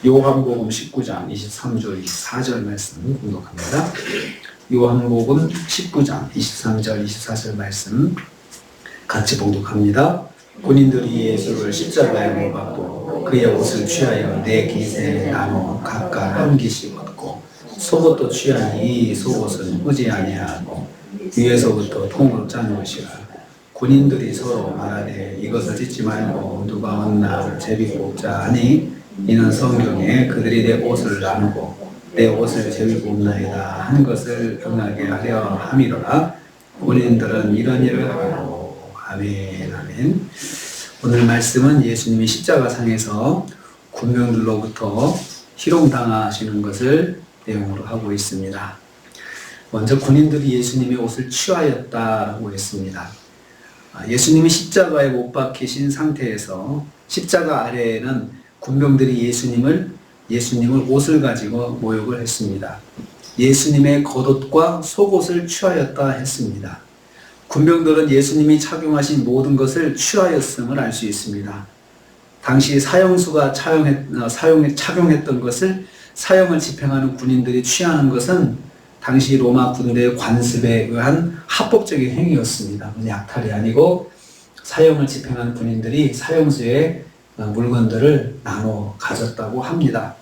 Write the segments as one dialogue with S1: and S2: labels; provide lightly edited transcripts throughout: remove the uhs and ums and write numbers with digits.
S1: 요한복음 19장 23절 24절 말씀 공독합니다. 요한복음 19장 23절 24절 말씀 같이 봉독합니다. 군인들이 예수를 십자가에 못 박고 그의 옷을 취하여 네 깃에 나눠 각각 한 깃씩 얻고 속옷도 취하니 이 속옷은 후지 아니하고 위에서부터 통으로 짠 것이라. 군인들이 서로 말하되 이것을 찢지 말고 누가 얻나 제비뽑자 하니 이는 성경에 그들이 내 옷을 나누고 내 옷을 제비뽑나이다 한 것을 응하게 하려 함이로라. 군인들은 이런 일을 하고 아멘 아멘. 오늘 말씀은 예수님이 십자가상에서 군병들로부터 희롱당하시는 것을 내용으로 하고 있습니다. 먼저 군인들이 예수님의 옷을 취하였다고 했습니다. 예수님이 십자가에 못 박히신 상태에서 십자가 아래에는 군병들이 예수님을 옷을 가지고 모욕을 했습니다. 예수님의 겉옷과 속옷을 취하였다 했습니다. 군병들은 예수님이 착용하신 모든 것을 취하였음을 알 수 있습니다. 당시 사형수가 착용했던 것을 사형을 집행하는 군인들이 취하는 것은 당시 로마 군대의 관습에 의한 합법적인 행위였습니다. 약탈이 아니고 사형을 집행하는 군인들이 사형수의 물건들을 나눠 가졌다고 합니다.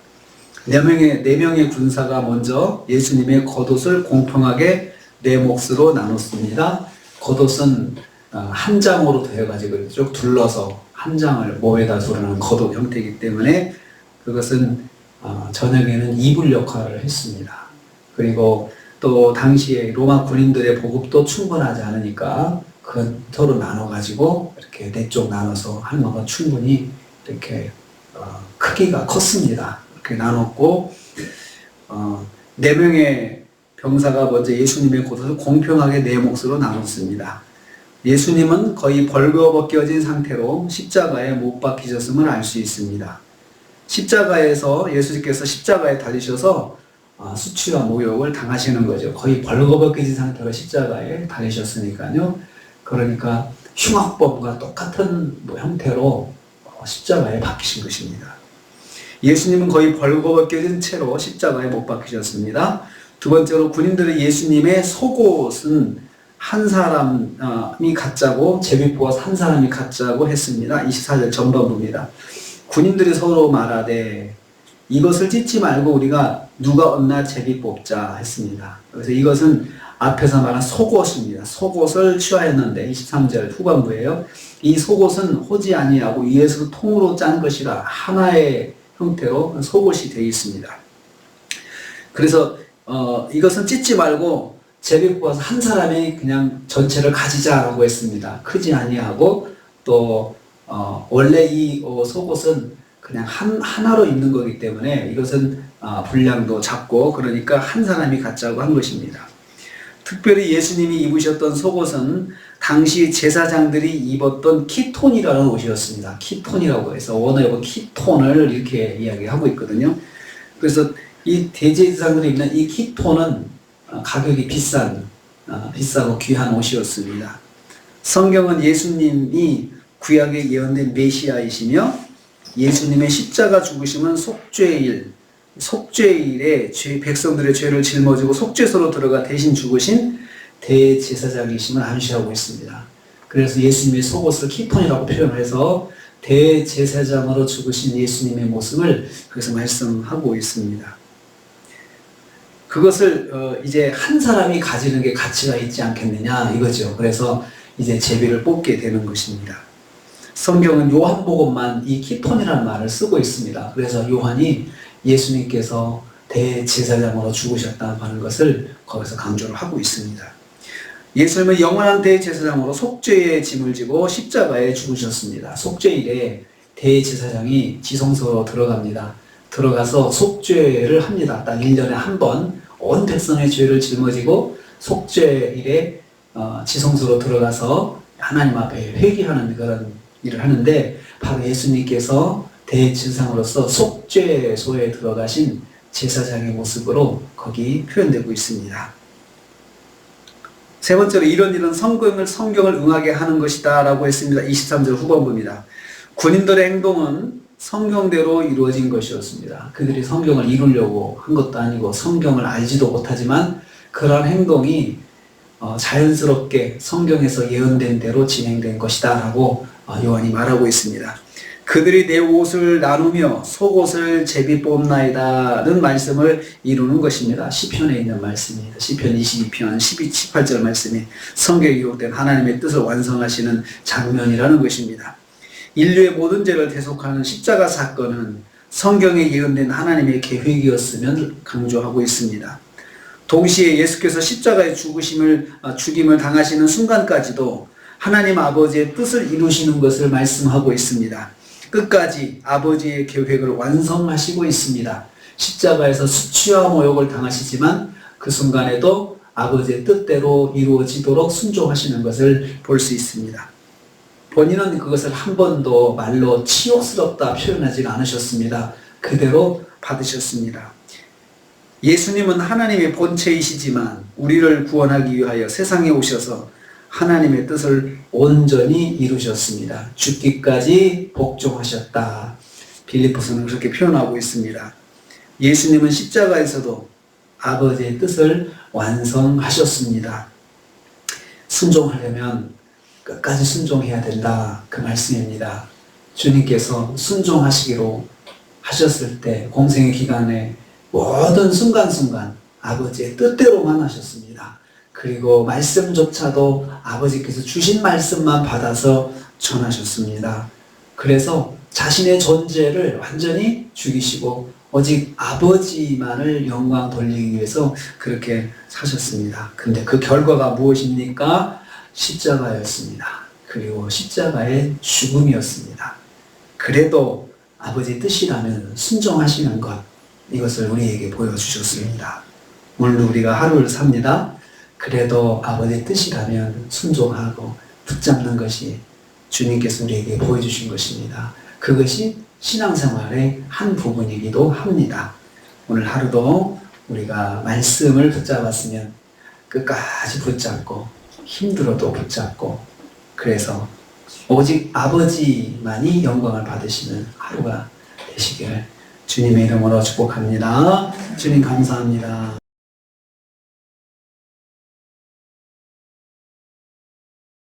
S1: 네 명의 군사가 먼저 예수님의 겉옷을 공평하게 네 몫으로 나눴습니다. 겉옷은 한 장으로 되어가지고 쭉 둘러서 한 장을 몸에다 두르는 겉옷 형태이기 때문에 그것은 저녁에는 이불 역할을 했습니다. 그리고 또 당시에 로마 군인들의 보급도 충분하지 않으니까 그 서로 나눠가지고 이렇게 네 쪽 나눠서 하는 건 충분히 이렇게 크기가 컸습니다. 이렇게 나눴고 네 명의 병사가 먼저 예수님의 겉옷을 공평하게 네 몫으로 나눴습니다. 예수님은 거의 벌거벗겨진 상태로 십자가에 못 박히셨음을 알 수 있습니다. 십자가에서 예수님께서 십자가에 달리셔서 수치와 모욕을 당하시는 거죠. 거의 벌거벗겨진 상태로 십자가에 달리셨으니까요. 그러니까 흉악범과 똑같은 형태로 십자가에 박히신 것입니다. 예수님은 거의 벌거벗겨진 채로 십자가에 못 박히셨습니다. 두 번째로 군인들의 예수님의 속옷은 한 사람이 갖자고 제비뽑아서 한 사람이 갖자고 했습니다. 24절 전반부입니다. 군인들이 서로 말하되 이것을 찢지 말고 우리가 누가 얻나 제비뽑자 했습니다. 그래서 이것은 앞에서 말한 속옷입니다. 속옷을 취하였는데 23절 후반부예요. 이 속옷은 호지 아니하고 위에서 통으로 짠 것이라 하나의 형태로 속옷이 되어 있습니다. 그래서 이것은 찢지 말고 제비뽑아서 한 사람이 그냥 전체를 가지자라고 했습니다. 크지 아니하고 또 원래 이 속옷은 그냥 하나로 입는 거기 때문에 이것은 분량도 작고 그러니까 한 사람이 갖자고 한 것입니다. 특별히 예수님이 입으셨던 속옷은 당시 제사장들이 입었던 키톤이라는 옷이었습니다. 키톤이라고 해서 원어에 키톤을 이렇게 이야기하고 있거든요. 그래서 이 대제사장들이 입는 이 키톤은 가격이 비싸고 귀한 옷이었습니다. 성경은 예수님이 구약에 예언된 메시아이시며 예수님의 십자가 죽으심은 속죄일에 백성들의 죄를 짊어지고 속죄소로 들어가 대신 죽으신 대제사장이심을 암시하고 있습니다. 그래서 예수님의 속옷을 키톤이라고 표현을 해서 대제사장으로 죽으신 예수님의 모습을 그래서 말씀하고 있습니다. 그것을 이제 한 사람이 가지는 게 가치가 있지 않겠느냐 이거죠. 그래서 이제 제비를 뽑게 되는 것입니다. 성경은 요한복음만 이 키톤이라는 말을 쓰고 있습니다. 그래서 요한이 예수님께서 대제사장으로 죽으셨다고 하는 것을 거기서 강조를 하고 있습니다. 예수님은 영원한 대제사장으로 속죄의 짐을 지고 십자가에 죽으셨습니다. 속죄일에 대제사장이 지성소로 들어갑니다. 들어가서 속죄를 합니다. 딱 1년에 한 번 온 백성의 죄를 짊어지고 속죄일에 지성소로 들어가서 하나님 앞에 회개하는 그런 일을 하는데 바로 예수님께서 대제사장으로서 속죄소에 들어가신 제사장의 모습으로 거기 표현되고 있습니다. 세 번째로 이런 일은 성경을 응하게 하는 것이다 라고 했습니다. 23절 후반부입니다. 군인들의 행동은 성경대로 이루어진 것이었습니다. 그들이 성경을 이루려고 한 것도 아니고 성경을 알지도 못하지만 그러한 행동이 자연스럽게 성경에서 예언된 대로 진행된 것이다 라고 요한이 말하고 있습니다. 그들이 내 옷을 나누며 속옷을 제비 뽑나이다는 말씀을 이루는 것입니다. 시편에 있는 말씀입니다. 시편 22편 12, 18절 말씀이 성경에 기록된 하나님의 뜻을 완성하시는 장면이라는 것입니다. 인류의 모든 죄를 대속하는 십자가 사건은 성경에 예언된 하나님의 계획이었음을 강조하고 있습니다. 동시에 예수께서 십자가의 죽임을 당하시는 순간까지도 하나님 아버지의 뜻을 이루시는 것을 말씀하고 있습니다. 끝까지 아버지의 계획을 완성하시고 있습니다. 십자가에서 수치와 모욕을 당하시지만 그 순간에도 아버지의 뜻대로 이루어지도록 순종하시는 것을 볼 수 있습니다. 본인은 그것을 한 번도 말로 치욕스럽다 표현하지 않으셨습니다. 그대로 받으셨습니다. 예수님은 하나님의 본체이시지만 우리를 구원하기 위하여 세상에 오셔서 하나님의 뜻을 온전히 이루셨습니다. 죽기까지 복종하셨다. 빌립보서는 그렇게 표현하고 있습니다. 예수님은 십자가에서도 아버지의 뜻을 완성하셨습니다. 순종하려면 끝까지 순종해야 된다. 그 말씀입니다. 주님께서 순종하시기로 하셨을 때 공생의 기간에 모든 순간순간 아버지의 뜻대로만 하셨습니다. 그리고 말씀조차도 아버지께서 주신 말씀만 받아서 전하셨습니다. 그래서 자신의 존재를 완전히 죽이시고 오직 아버지만을 영광 돌리기 위해서 그렇게 사셨습니다. 근데 그 결과가 무엇입니까? 십자가였습니다. 그리고 십자가의 죽음이었습니다. 그래도 아버지의 뜻이라면 순종하시는 것, 이것을 우리에게 보여주셨습니다. 오늘도 우리가 하루를 삽니다. 그래도 아버지의 뜻이라면 순종하고 붙잡는 것이 주님께서 우리에게 보여주신 것입니다. 그것이 신앙생활의 한 부분이기도 합니다. 오늘 하루도 우리가 말씀을 붙잡았으면 끝까지 붙잡고 힘들어도 붙잡고 그래서 오직 아버지만이 영광을 받으시는 하루가 되시기를 주님의 이름으로 축복합니다. 주님 감사합니다.